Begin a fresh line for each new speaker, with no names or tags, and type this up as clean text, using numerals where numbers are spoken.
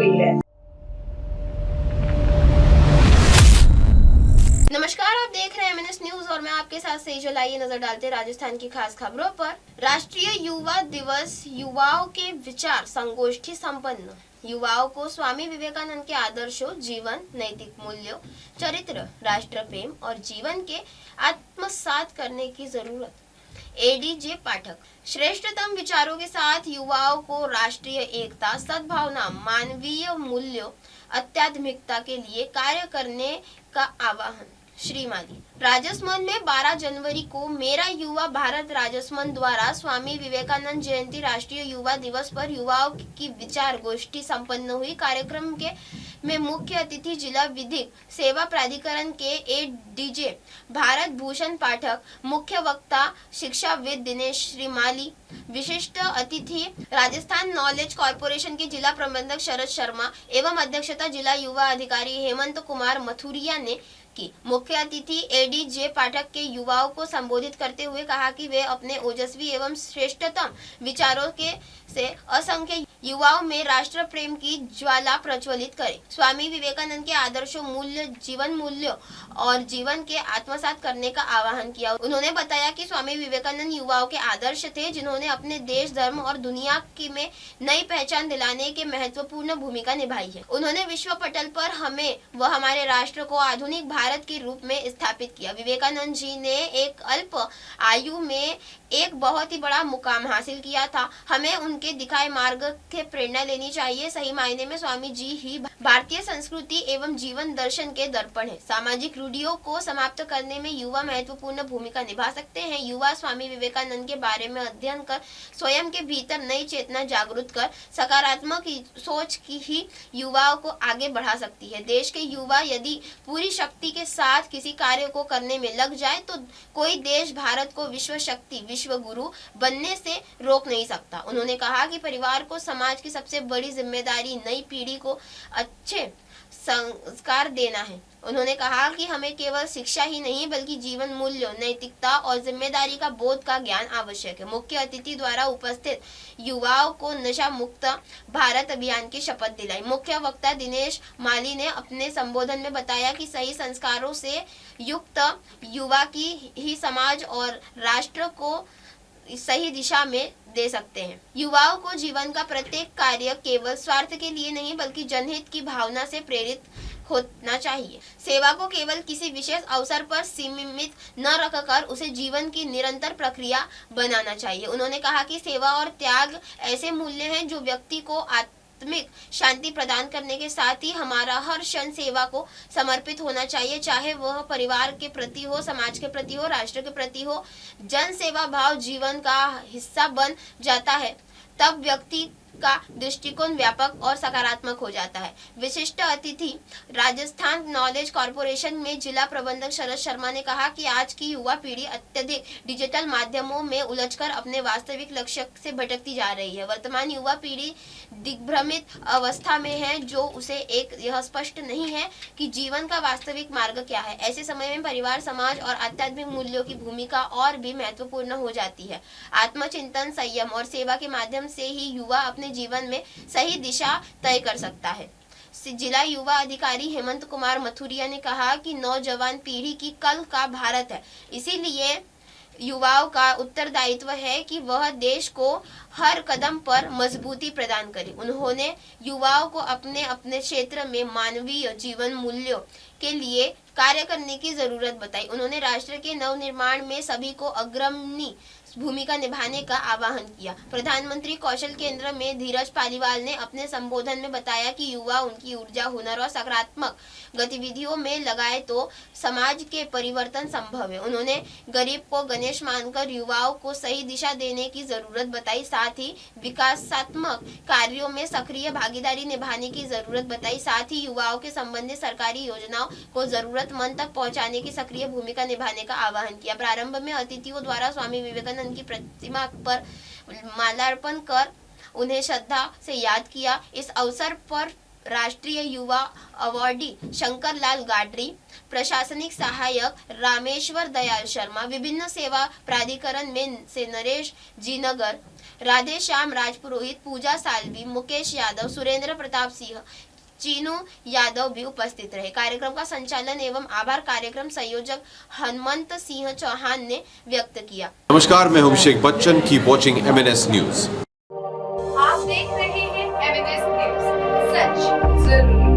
गई है।
नमस्कार, आप देख रहे हैं एमएनएस न्यूज और मैं आपके साथ सेजल। आइए नजर डालते हैं राजस्थान की खास खबरों पर। राष्ट्रीय युवा दिवस, युवाओं के विचार संगोष्ठी संपन्न। युवाओं को स्वामी विवेकानंद के आदर्शों, जीवन, नैतिक मूल्यों, चरित्र, राष्ट्र प्रेम और जीवन के आत्मसात करने की जरूरत। एडीजे पाठक। श्रेष्ठतम विचारों के साथ युवाओं को राष्ट्रीय एकता, सद्भावना, मानवीय मूल्यों, आध्यात्मिकता के लिए कार्य करने का आह्वान। श्रीमाली। राजसमंद में 12 जनवरी को मेरा युवा भारत राजसमंद द्वारा स्वामी विवेकानंद जयंती राष्ट्रीय युवा दिवस पर युवाओं की विचार गोष्ठी संपन्न हुई। कार्यक्रम के में मुख्य अतिथि जिला विधिक सेवा प्राधिकरण के एडीजे भारत भूषण पाठक, मुख्य वक्ता शिक्षाविद दिनेश श्रीमाली, विशिष्ट अतिथि राजस्थान नॉलेज कॉर्पोरेशन के जिला प्रबंधक शरद शर्मा एवं अध्यक्षता जिला युवा अधिकारी हेमंत कुमार मथुरिया ने की। मुख्य अतिथि एडीजे पाठक के युवाओं को संबोधित करते हुए कहा कि वे अपने ओजस्वी एवं श्रेष्ठतम विचारों के से असंख्य युवाओं में राष्ट्र प्रेम की ज्वाला प्रज्वलित करें। स्वामी विवेकानंद के आदर्शों, मूल्य, जीवन मूल्यों और जीवन के आत्मसात करने का आह्वान किया। उन्होंने बताया कि स्वामी विवेकानंद युवाओं के आदर्श थे जिन्होंने अपने देश, धर्म और दुनिया की में नई पहचान दिलाने के महत्वपूर्ण भूमिका निभाई है। उन्होंने विश्व पटल पर हमें व हमारे राष्ट्र को आधुनिक भारत के रूप में स्थापित किया। विवेकानंद जी ने एक अल्प आयु में एक बहुत ही बड़ा मुकाम हासिल किया था। हमें उनके दिखाए मार्ग के प्रेरणा लेनी चाहिए। सही मायने में स्वामी जी ही भारतीय संस्कृति एवं जीवन दर्शन के दर्पण है। सामाजिक रूढ़ियों को समाप्त करने में युवा महत्वपूर्ण भूमिका निभा सकते हैं। युवा स्वामी विवेकानंद के बारे में अध्ययन कर स्वयं के भीतर नई चेतना जागृत कर सकारात्मक सोच की ही युवाओं को आगे बढ़ा सकती है। देश के युवा यदि पूरी शक्ति के साथ किसी कार्य को करने में लग जाए तो कोई देश भारत को विश्व शक्ति, विश्व गुरु बनने से रोक नहीं सकता। उन्होंने कहा कि परिवार को समाज की सबसे बड़ी जिम्मेदारी नई पीढ़ी को अच्छे संस्कार देना है। उन्होंने कहा कि हमें केवल शिक्षा ही नहीं बल्कि जीवन मूल्यों, नैतिकता और जिम्मेदारी का बोध का ज्ञान आवश्यक है। मुख्य अतिथि द्वारा उपस्थित युवाओं को नशा मुक्त भारत अभियान की शपथ दिलाई। मुख्य वक्ता दिनेश माली ने अपने संबोधन में बताया कि सही संस्कारों से युक्त युवा की ही समाज और राष्ट्र को सही दिशा में दे सकते हैं। युवाओं को जीवन का प्रत्येक कार्य केवल स्वार्थ के लिए नहीं बल्कि जनहित की भावना से प्रेरित होना चाहिए। सेवा को केवल किसी विशेष अवसर पर सीमित न रखकर उसे जीवन की निरंतर प्रक्रिया बनाना चाहिए। उन्होंने कहा कि सेवा और त्याग ऐसे मूल्य हैं जो व्यक्ति को आत्मिक शांति प्रदान करने के साथ ही हमारा हर क्षण सेवा को समर्पित होना चाहिए, चाहे वह परिवार के प्रति हो, समाज के प्रति हो, राष्ट्र के प्रति हो। जन सेवा भाव जीवन का हिस्सा बन जाता है तब व्यक्ति का दृष्टिकोण व्यापक और सकारात्मक हो जाता है। विशिष्ट अतिथि राजस्थान नॉलेज कॉर्पोरेशन में जिला प्रबंधक शरद शर्मा ने कहा कि आज की युवा पीढ़ी अत्यधिक डिजिटल माध्यमों में उलझकर अपने वास्तविक लक्ष्य से भटकती जा रही है। वर्तमान युवा पीढ़ी दिग्भ्रमित अवस्था में है जो उसे यह स्पष्ट नहीं है कि जीवन का वास्तविक मार्ग क्या है। ऐसे समय में परिवार, समाज और आध्यात्मिक मूल्यों की भूमिका और भी महत्वपूर्ण हो जाती है। आत्मचिंतन, संयम और सेवा के माध्यम से ही युवा अपने जीवन में सही दिशा तय कर सकता है। जिला युवा अधिकारी हेमंत कुमार मथुरिया ने कहा कि नौजवान पीढ़ी की कल का भारत है, इसीलिए युवाओं का उत्तरदायित्व है कि वह देश को हर कदम पर मजबूती प्रदान करे। उन्होंने युवाओं को अपने अपने क्षेत्र में मानवीय जीवन मूल्यों के लिए कार्य करने की जरूरत बताई। उन्होंने राष्ट्र के नवनिर्माण में सभी को अग्रणी भूमिका निभाने का आह्वान किया। प्रधानमंत्री कौशल केंद्र में धीरज पालीवाल ने अपने संबोधन में बताया कि युवा उनकी ऊर्जा, हुनर और सकारात्मक गतिविधियों में लगाए तो समाज के परिवर्तन संभव है। उन्होंने गरीब को गणेश मानकर युवाओं को सही दिशा देने की जरूरत बताई, साथ ही विकासात्मक कार्यों में सक्रिय भागीदारी निभाने की जरूरत बताई। साथ ही युवाओं के संबंधित सरकारी योजनाओं को जरूरतमंद तक पहुंचाने की सक्रिय भूमिका निभाने का आह्वान किया। प्रारंभ में अतिथियों द्वारा स्वामी विवेकानंद की प्रतिमा पर माल्यार्पण कर उन्हें श्रद्धा से याद किया। इस अवसर पर राष्ट्रीय युवा अवॉर्डी शंकर लाल गाडरी, प्रशासनिक सहायक रामेश्वर दयाल शर्मा, विभिन्न सेवा प्राधिकरण में से नरेश जीनगर, राधे श्याम राजपुरोहित, पूजा सालवी, मुकेश यादव, सुरेंद्र प्रताप सिंह, चीनू यादव भी उपस्थित रहे। कार्यक्रम का संचालन एवं आभार कार्यक्रम संयोजक हनुमंत सिंह चौहान ने व्यक्त किया।
नमस्कार, मैं Abhishek Bachchan. Keep watching MNS news.
आप देख रहे हैं MNS न्यूज, सच जरूर।